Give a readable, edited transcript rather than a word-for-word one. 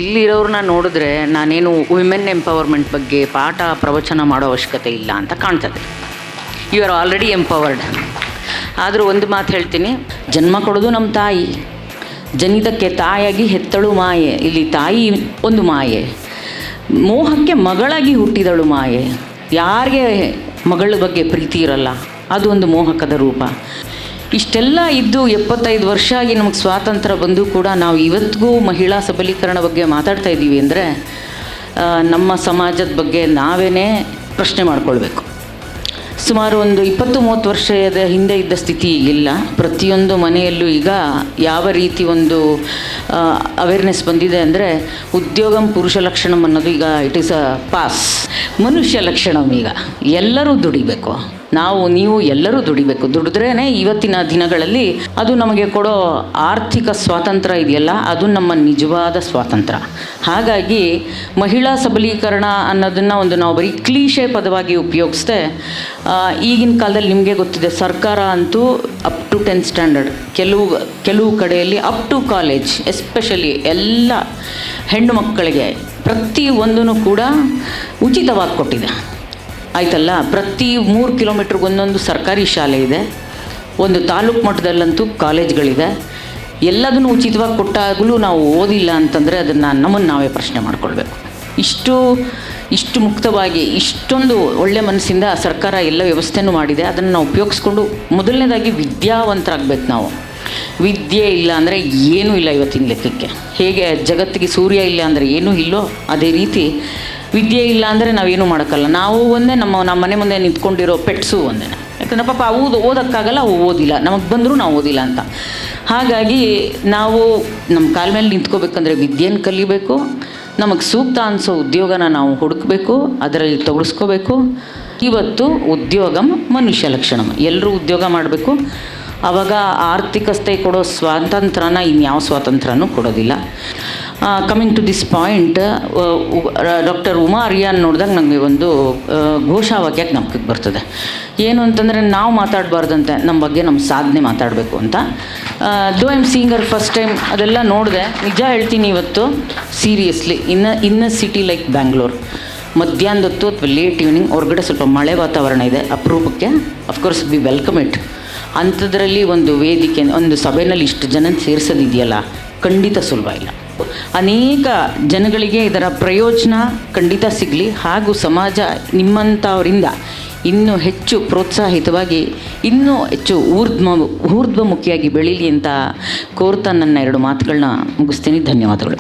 ಇಲ್ಲಿರೋರನ್ನ ನೋಡಿದ್ರೆ ನಾನೇನು women empowerment ಬಗ್ಗೆ ಪಾಠ ಪ್ರವಚನ ಮಾಡೋ ಅವಶ್ಯಕತೆ ಇಲ್ಲ ಅಂತ ಕಾಣ್ತದೆ. You are already empowered. ಆದರೂ ಒಂದು ಮಾತು ಹೇಳ್ತೀನಿ, ಜನ್ಮ ಕೊಡೋದು ನಮ್ಮ ತಾಯಿ, ಜನಿತಕ್ಕೆ ತಾಯಾಗಿ ಹೆತ್ತಳು ಮಾಯೆ. ಇಲ್ಲಿ ತಾಯಿ ಒಂದು ಮಾಯೆ, ಮೋಹಕ್ಕೆ ಮಗಳಾಗಿ ಹುಟ್ಟಿದಳು ಮಾಯೆ. ಯಾರಿಗೆ ಮಗಳ ಬಗ್ಗೆ ಪ್ರೀತಿ ಇರಲ್ಲ, ಅದು ಒಂದು ಮೋಹಕದ ರೂಪ. ಇಷ್ಟೆಲ್ಲ ಇದ್ದು 75 ವರ್ಷ ಆಗಿ ನಮಗೆ ಸ್ವಾತಂತ್ರ್ಯ ಬಂದು ಕೂಡ ನಾವು ಇವತ್ತಿಗೂ ಮಹಿಳಾ ಸಬಲೀಕರಣ ಬಗ್ಗೆ ಮಾತಾಡ್ತಾ ಇದ್ದೀವಿ ಅಂದರೆ ನಮ್ಮ ಸಮಾಜದ ಬಗ್ಗೆ ನಾವೇ ಪ್ರಶ್ನೆ ಮಾಡ್ಕೊಳ್ಬೇಕು. ಸುಮಾರು ಒಂದು 20-30 ವರ್ಷದ ಹಿಂದೆ ಇದ್ದ ಸ್ಥಿತಿ ಇಲ್ಲ. ಪ್ರತಿಯೊಂದು ಮನೆಯಲ್ಲೂ ಈಗ ಯಾವ ರೀತಿ ಒಂದು ಅವೇರ್ನೆಸ್ ಬಂದಿದೆ ಅಂದರೆ ಉದ್ಯೋಗಂ ಪುರುಷ ಲಕ್ಷಣಂ ಅನ್ನೋದು ಈಗ ಇಟ್ ಈಸ್ ಅ ಪಾಸ್. ಮನುಷ್ಯ ಲಕ್ಷಣಂ ಈಗ ಎಲ್ಲರೂ ದುಡಿಬೇಕು, ನಾವು ನೀವು ಎಲ್ಲರೂ ದುಡಿಬೇಕು. ದುಡಿದ್ರೇ ಇವತ್ತಿನ ದಿನಗಳಲ್ಲಿ ಅದು ನಮಗೆ ಕೊಡೋ ಆರ್ಥಿಕ ಸ್ವಾತಂತ್ರ್ಯ ಇದೆಯಲ್ಲ, ಅದು ನಮ್ಮ ನಿಜವಾದ ಸ್ವಾತಂತ್ರ್ಯ. ಹಾಗಾಗಿ ಮಹಿಳಾ ಸಬಲೀಕರಣ ಅನ್ನೋದನ್ನು ಒಂದು ನಾವು ಬರೀ ಕ್ಲೀಶೆ ಪದವಾಗಿ ಉಪಯೋಗಿಸ್ದೆ. ಈಗಿನ ಕಾಲದಲ್ಲಿ ನಿಮಗೆ ಗೊತ್ತಿದೆ, ಸರ್ಕಾರ ಅಂತೂ ಅಪ್ ಟು 10th ಸ್ಟ್ಯಾಂಡರ್ಡ್, ಕೆಲವು ಕಡೆಯಲ್ಲಿ ಅಪ್ ಟು ಕಾಲೇಜ್, ಎಸ್ಪೆಷಲಿ ಎಲ್ಲ ಹೆಣ್ಣು ಮಕ್ಕಳಿಗೆ ಪ್ರತಿಯೊಂದೂ ಕೂಡ ಉಚಿತವಾಗಿ ಕೊಟ್ಟಿದೆ. ಆಯ್ತಲ್ಲ, ಪ್ರತಿ 3 ಕಿಲೋಮೀಟ್ರಿಗೆ ಒಂದೊಂದು ಸರ್ಕಾರಿ ಶಾಲೆ ಇದೆ, ಒಂದು ತಾಲೂಕು ಮಟ್ಟದಲ್ಲಂತೂ ಕಾಲೇಜ್ಗಳಿದೆ. ಎಲ್ಲದನ್ನು ಉಚಿತವಾಗಿ ಕೊಟ್ಟಾಗಲೂ ನಾವು ಓದಿಲ್ಲ ಅಂತಂದರೆ ಅದನ್ನು ನಮ್ಮನ್ನು ನಾವೇ ಪ್ರಶ್ನೆ ಮಾಡ್ಕೊಳ್ಬೇಕು. ಇಷ್ಟು ಮುಕ್ತವಾಗಿ ಇಷ್ಟೊಂದು ಒಳ್ಳೆ ಮನಸ್ಸಿಂದ ಸರ್ಕಾರ ಎಲ್ಲ ವ್ಯವಸ್ಥೆನೂ ಮಾಡಿದೆ. ಅದನ್ನು ನಾವು ಉಪಯೋಗಿಸ್ಕೊಂಡು ಮೊದಲನೇದಾಗಿ ವಿದ್ಯಾವಂತರಾಗಬೇಕು. ನಾವು ವಿದ್ಯೆ ಇಲ್ಲ ಅಂದರೆ ಏನೂ ಇಲ್ಲ ಇವತ್ತಿನ ಲೆಕ್ಕಕ್ಕೆ. ಹೇಗೆ ಜಗತ್ತಿಗೆ ಸೂರ್ಯ ಇಲ್ಲ ಅಂದರೆ ಏನೂ ಇಲ್ಲೋ, ಅದೇ ರೀತಿ ವಿದ್ಯೆ ಇಲ್ಲ ಅಂದರೆ ನಾವೇನು ಮಾಡೋಕ್ಕಲ್ಲ. ನಾವು ಒಂದೇ, ನಮ್ಮ ಮನೆ ಮುಂದೆ ನಿಂತ್ಕೊಂಡಿರೋ ಪೆಟ್ಸು ಒಂದೇ. ಯಾಕಂದರೆ ಪಾಪ ಅವು ಓದೋಕ್ಕಾಗಲ್ಲ, ಅವು ಓದಿಲ್ಲ, ನಮಗೆ ಬಂದರೂ ನಾವು ಓದಿಲ್ಲ ಅಂತ. ಹಾಗಾಗಿ ನಾವು ನಮ್ಮ ಕಾಲ ಮೇಲೆ ನಿಂತ್ಕೋಬೇಕಂದ್ರೆ ವಿದ್ಯೆನ ಕಲಿಬೇಕು, ನಮಗೆ ಸೂಕ್ತ ಅನಿಸೋ ಉದ್ಯೋಗನ ನಾವು ಹುಡುಕಬೇಕು, ಅದರಲ್ಲಿ ತೊಡಗಿಸ್ಕೋಬೇಕು. ಇವತ್ತು ಉದ್ಯೋಗಂ ಮನುಷ್ಯ ಲಕ್ಷಣಂ, ಎಲ್ಲರೂ ಉದ್ಯೋಗ ಮಾಡಬೇಕು. ಆವಾಗ ಆರ್ಥಿಕತೆ ಕೊಡೋ ಸ್ವಾತಂತ್ರ್ಯನ ಇನ್ಯಾವ ಸ್ವಾತಂತ್ರ್ಯನೂ ಕೊಡೋದಿಲ್ಲ. Coming to this point, doctor Uma Ariyan ನೋಡಿದಾಗ ನನಗೆ ಒಂದು ಘೋಷವಾಕ್ಯ ಜ್ಞಾಪಕಕ್ಕೆ ಬರ್ತದೆ. ಏನು ಅಂತಂದರೆ, ನಾವು ಮಾತಾಡಬಾರ್ದಂತೆ, ನಮ್ಮ ಬಗ್ಗೆ ನಮ್ಮ ಸಾಧನೆ ಮಾತಾಡಬೇಕು ಅಂತ. ದೋ I'm seeing Har first time ಅದೆಲ್ಲ ನೋಡಿದೆ. ನಿಜ ಹೇಳ್ತೀನಿ, ಇವತ್ತು ಸೀರಿಯಸ್ಲಿ ಇನ್ ಅ ಸಿಟಿ ಲೈಕ್ ಬ್ಯಾಂಗ್ಳೂರ್ ಮಧ್ಯಾಹ್ನದೊತ್ತು ಅಥವಾ ಲೇಟ್ ಈವ್ನಿಂಗ್ ಹೊರಗಡೆ ಸ್ವಲ್ಪ ಮಳೆ ವಾತಾವರಣ ಇದೆ, ಅಪರೂಪಕ್ಕೆ, ಅಫ್ಕೋರ್ಸ್ ವಿ ವೆಲ್ಕಮ್ ಇಟ್. ಅಂಥದ್ರಲ್ಲಿ ಒಂದು ವೇದಿಕೆ, ಒಂದು ಸಭೆಯಲ್ಲಿ ಇಷ್ಟು ಜನ ಸೇರಿಸೋದಿದೆಯಲ್ಲ, ಖಂಡಿತ ಸುಲಭ ಇಲ್ಲ. ಅನೇಕ ಜನಗಳಿಗೆ ಇದರ ಪ್ರಯೋಜನ ಖಂಡಿತ ಸಿಗಲಿ, ಹಾಗೂ ಸಮಾಜ ನಿಮ್ಮಂಥವರಿಂದ ಇನ್ನೂ ಹೆಚ್ಚು ಪ್ರೋತ್ಸಾಹಿತವಾಗಿ, ಇನ್ನೂ ಹೆಚ್ಚು ಊರ್ಧ್ವಮುಖಿಯಾಗಿ ಬೆಳೀಲಿ ಅಂತ ಕೋರ್ತಾ ನನ್ನ 2 ಮಾತುಗಳನ್ನ ಮುಗಿಸ್ತೀನಿ. ಧನ್ಯವಾದಗಳು.